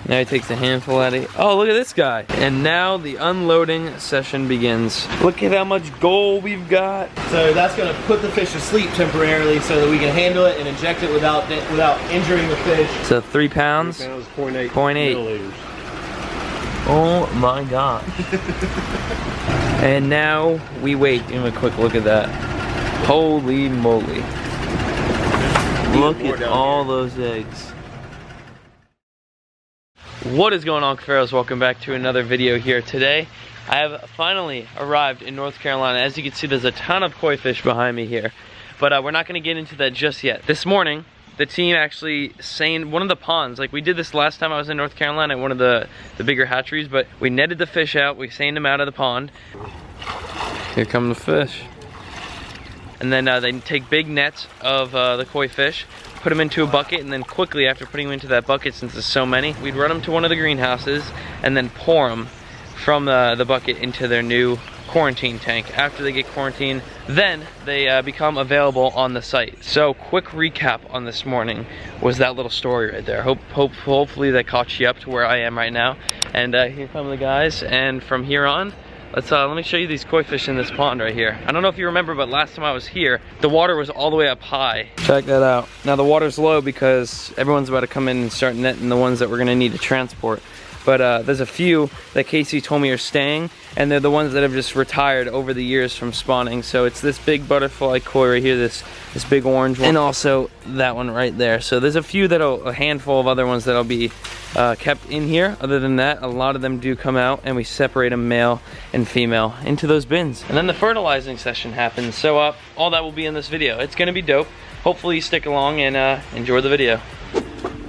Now he takes a handful out of. Oh, look at this guy. And now the unloading session begins. Look at how much gold we've got. So that's gonna put the fish to sleep temporarily so that we can handle it and inject it without injuring the fish. So 3 pounds? 3 pounds, 0.8 0.8 milliliters. Oh my gosh. And now we wait. Give him a quick look at that. Holy moly. Look at all those eggs. What is going on, Cuffaros? Welcome back to another video here. Today I have finally arrived in North Carolina. As you can see, there's a ton of koi fish behind me here, but we're not going to get into that just yet. This morning the team actually seined one of the ponds. Like we did this last time I was in North Carolina at one of the bigger hatcheries, but we netted the fish out, we seined them out of the pond. Here come the fish. And then they take big nets of the koi fish, put them into a bucket, and then quickly after putting them into that bucket, since there's so many, we'd run them to one of the greenhouses and then pour them from the bucket into their new quarantine tank. After they get quarantined, then they become available on the site. So quick recap on this morning was that little story right there. Hopefully that caught you up to where I am right now. And here come the guys, and from here on, let me show you these koi fish in this pond right here. I don't know if you remember, but last time I was here, the water was all the way up high. Check that out. Now the water's low because everyone's about to come in and start netting the ones that we're gonna need to transport. But there's a few that Casey told me are staying, and they're the ones that have just retired over the years from spawning. So it's this big butterfly koi right here, this big orange one, and also that one right there. So there's a handful of other ones that'll be kept in here. Other than that, a lot of them do come out, and we separate them male and female into those bins. And then the fertilizing session happens. So all that will be in this video. It's gonna be dope. Hopefully you stick along and enjoy the video.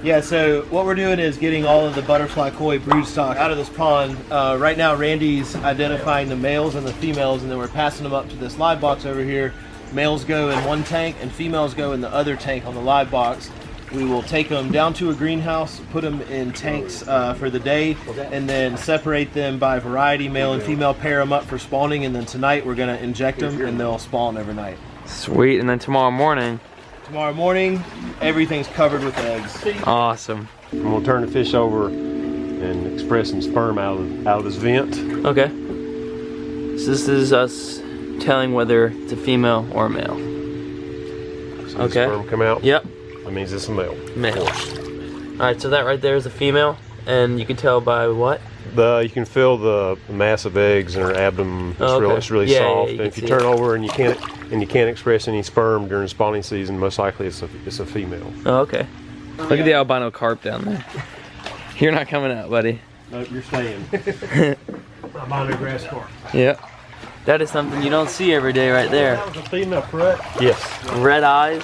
Yeah, so what we're doing is getting all of the butterfly koi broodstock out of this pond. Right now Randy's identifying the males and the females, and then we're passing them up to this live box over here. Males go in one tank and females go in the other tank on the live box. We will take them down to a greenhouse, put them in tanks for the day, and then separate them by variety, male and female, pair them up for spawning, and then tonight we're gonna inject them and they'll spawn every night. Sweet, and then tomorrow morning, everything's covered with eggs. Awesome. I'm gonna turn the fish over and express some sperm out of this vent. Okay. So this is us telling whether it's a female or a male. So Okay. the sperm come out. Yep. That means it's a male. Male. All right. So that right there is a female, and you can tell by what? You can feel the mass of eggs in her abdomen. It's, okay. It's really Yeah, soft. yeah, you and if can you see turn it. over and you can't express any sperm during spawning season, most likely it's a female. Oh, okay. Look at the albino carp down there. You're not coming out, buddy. Nope, you're staying. Albino grass carp. Yep. That is something you don't see every day right there. That was a female, correct? Yes. Red eyes.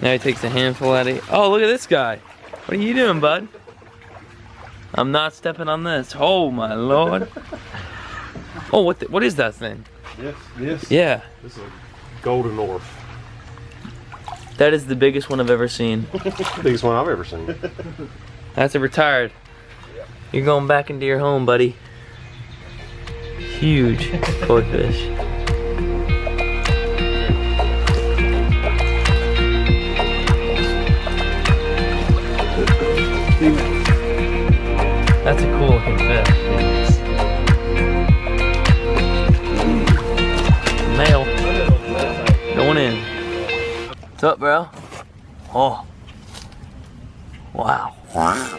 Now he takes a handful out of. Oh, look at this guy. What are you doing, bud? I'm not stepping on this. Oh my lord. Oh, what is that thing? Yes. Yeah. This is a golden orf. That is the biggest one I've ever seen. Biggest one I've ever seen. That's a retired. You're going back into your home, buddy. Huge koi fish. That's a cool looking fish. Male. Going in. What's up, bro? Oh. Wow. Wow.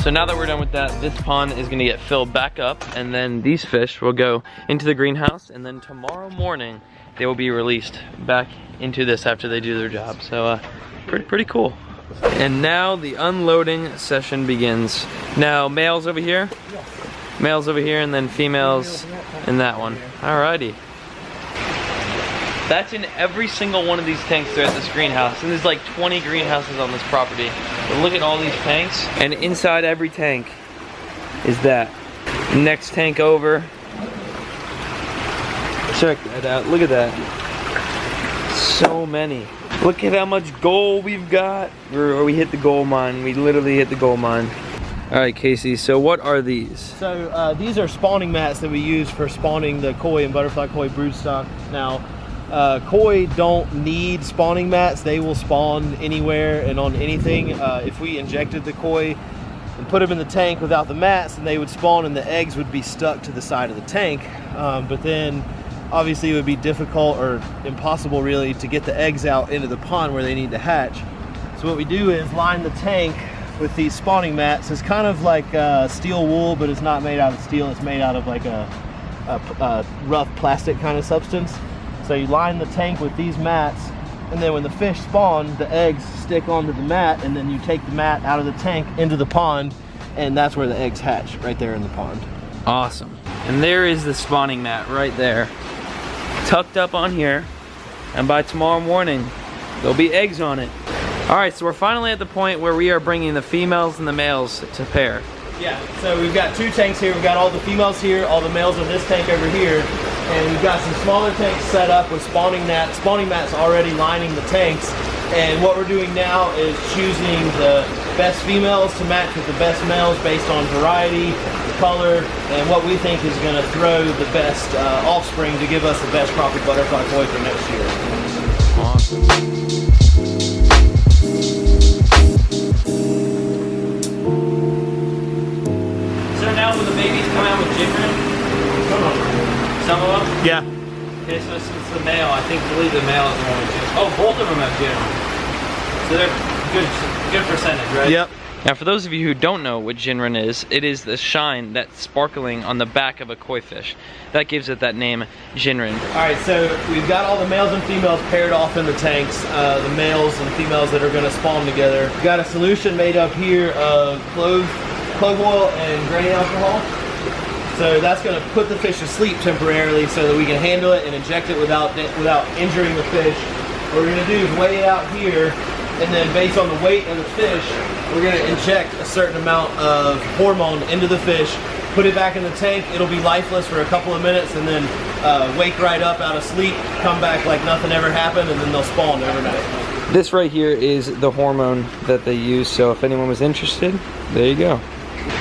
So now that we're done with that, this pond is gonna get filled back up, and then these fish will go into the greenhouse, and then tomorrow morning they will be released back into this after they do their job. So pretty cool. And now the unloading session begins. Now males over here, and then females in that one. Alrighty. That's in every single one of these tanks throughout this greenhouse. And there's like 20 greenhouses on this property. But look at all these tanks. And inside every tank is that. Next tank over. Check that out. Look at that. So many. Look at how much gold we've got. We hit the gold mine. We literally hit the gold mine. All right, Casey, so what are these? So these are spawning mats that we use for spawning the koi and butterfly koi broodstock. Now, koi don't need spawning mats. They will spawn anywhere and on anything. If we injected the koi and put them in the tank without the mats, then they would spawn and the eggs would be stuck to the side of the tank. But then obviously it would be difficult or impossible really to get the eggs out into the pond where they need to hatch. So what we do is line the tank with these spawning mats. It's kind of like steel wool, but it's not made out of steel. It's made out of like a rough plastic kind of substance. So you line the tank with these mats, and then when the fish spawn, the eggs stick onto the mat, and then you take the mat out of the tank into the pond, and that's where the eggs hatch, right there in the pond. Awesome. And there is the spawning mat right there, tucked up on here, and by tomorrow morning, there'll be eggs on it. All right, so we're finally at the point where we are bringing the females and the males to pair. Yeah, so we've got 2 tanks here. We've got all the females here, all the males in this tank over here, and we've got some smaller tanks set up with spawning mats already lining the tanks. And what we're doing now is choosing the best females to match with the best males based on variety, color, and what we think is going to throw the best offspring to give us the best crop of butterfly koi for next year. Awesome. Now when the babies come out with Ginrin? Some of them? Yeah. Okay, so since the male, I believe the male is the one with Ginrin. Oh, both of them have Ginrin. So they're good percentage, right? Yep. Now for those of you who don't know what Ginrin is, it is the shine that's sparkling on the back of a koi fish. That gives it that name, Ginrin. Alright, so we've got all the males and females paired off in the tanks, the males and females that are going to spawn together. We've got a solution made up here of clove oil and grain alcohol. So that's going to put the fish to sleep temporarily so that we can handle it and inject it without injuring the fish. What we're going to do is weigh it out here, and then based on the weight of the fish, we're going to inject a certain amount of hormone into the fish, put it back in the tank. It'll be lifeless for a couple of minutes, and then wake right up out of sleep, come back like nothing ever happened, and then they'll spawn overnight. This right here is the hormone that they use, so if anyone was interested, there you go.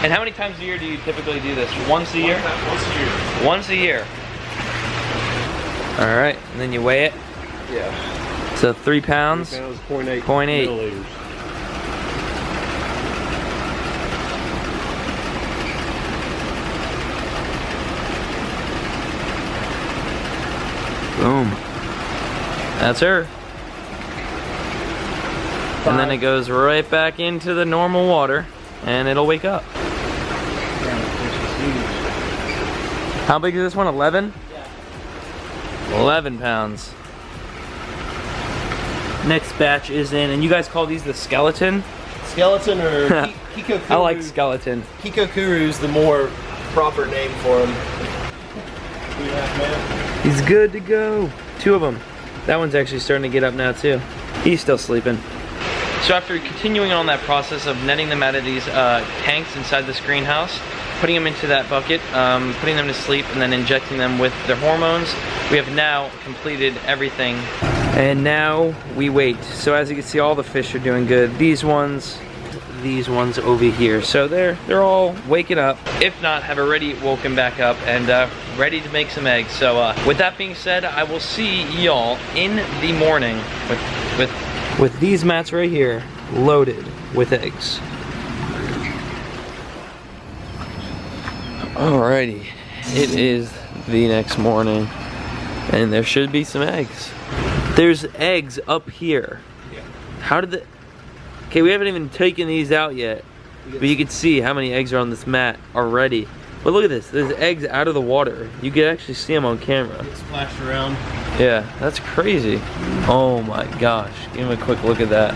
And how many times a year do you typically do this? Once a year? Once a year. Once a year. All right, and then you weigh it? Yeah. So 3 pounds? 3 pounds, 0.8 0.8 milliliters. Boom. That's her. And then it goes right back into the normal water, and it'll wake up. How big is this one? 11? Yeah. 11 pounds. Next batch is in, and you guys call these the skeleton? Skeleton or Kikokuru. I like skeleton. Kikokuru is the more proper name for them. He's good to go. 2 of them. That one's actually starting to get up now too. He's still sleeping. So after continuing on that process of netting them out of these tanks inside this greenhouse, putting them into that bucket, putting them to sleep, and then injecting them with their hormones, we have now completed everything. And now we wait. So as you can see, all the fish are doing good. These ones over here. So they're all waking up. If not, have already woken back up and ready to make some eggs. So with that being said, I will see y'all in the morning with these mats right here loaded with eggs. Alrighty, it is the next morning and there should be some eggs. There's eggs up here. How did the... Okay, we haven't even taken these out yet, but you can see how many eggs are on this mat already. But look at this, there's eggs out of the water. You can actually see them on camera. Splashed around. Yeah, that's crazy. Oh my gosh, give him a quick look at that.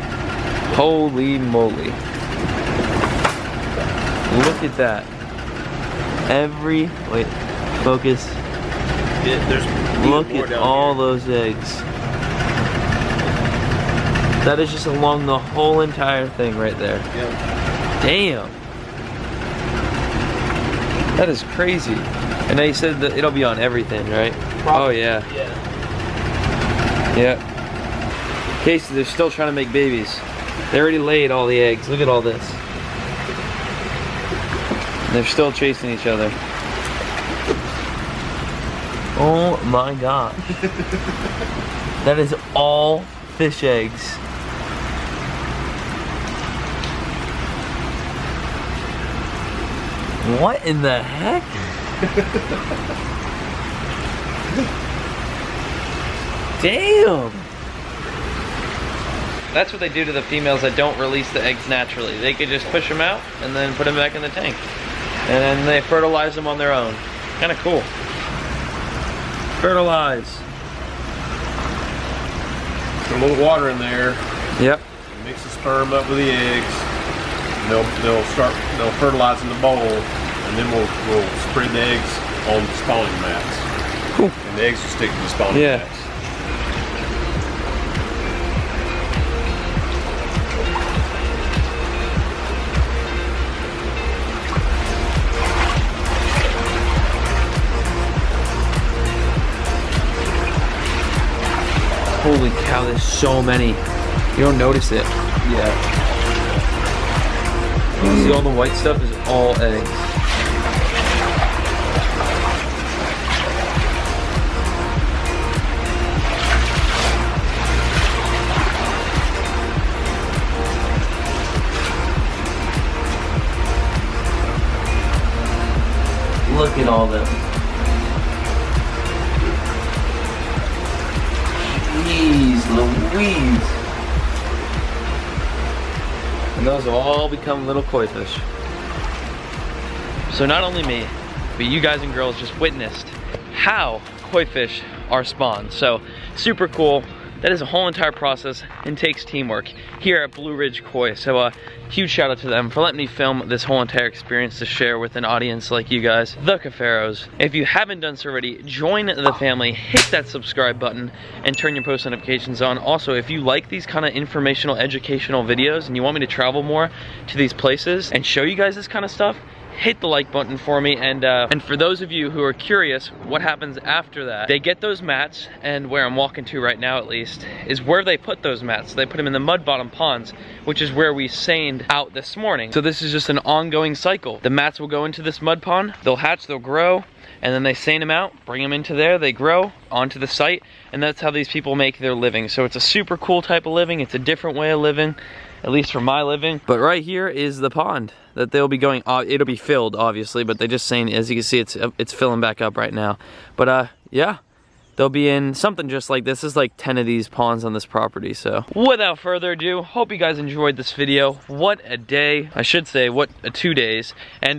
Holy moly. Look at that. Wait, focus. Look at all those eggs. That is just along the whole entire thing right there. Yep. Damn. That is crazy. And they said that it'll be on everything, right? Probably. Oh yeah. Yeah. Okay, so they're still trying to make babies. They already laid all the eggs. Look at all this. They're still chasing each other. Oh my gosh. That is all fish eggs. What in the heck? Damn! That's what they do to the females that don't release the eggs naturally. They could just push them out and then put them back in the tank. And then they fertilize them on their own. Kind of cool. Fertilize. Put a little water in there. Yep. Mix the sperm up with the eggs. And they'll fertilize in the bowl, and then we'll spread the eggs on the spawning mats. Cool. And the eggs will stick to the spawning mats. Holy cow, there's so many. You don't notice it. Yeah. You see all the white stuff is all eggs. Look at all them. Jeez Louise. And those will all become little koi fish. So not only me, but you guys and girls just witnessed how koi fish are spawned. So super cool. That is a whole entire process and takes teamwork here at Blue Ridge Koi. So huge shout out to them for letting me film this whole entire experience to share with an audience like you guys, the Cuffaros. If you haven't done so already, join the family, hit that subscribe button, and turn your post notifications on. Also, if you like these kind of informational, educational videos and you want me to travel more to these places and show you guys this kind of stuff, hit the like button for me. And for those of you who are curious what happens after that, they get those mats, and where I'm walking to right now at least is where they put those mats. So they put them in the mud bottom ponds, which is where we seined out this morning. So this is just an ongoing cycle. The mats will go into this mud pond, they'll hatch, they'll grow, and then they seine them out, bring them into there, they grow onto the site, and that's how these people make their living. So it's a super cool type of living. It's a different way of living, at least for my living. But right here is the pond that they'll be going, it'll be filled obviously, but they just saying, as you can see, it's filling back up right now. But yeah, they'll be in something just like this. There's like 10 of these ponds on this property. So without further ado, hope you guys enjoyed this video. What a day, I should say, what 2 days. And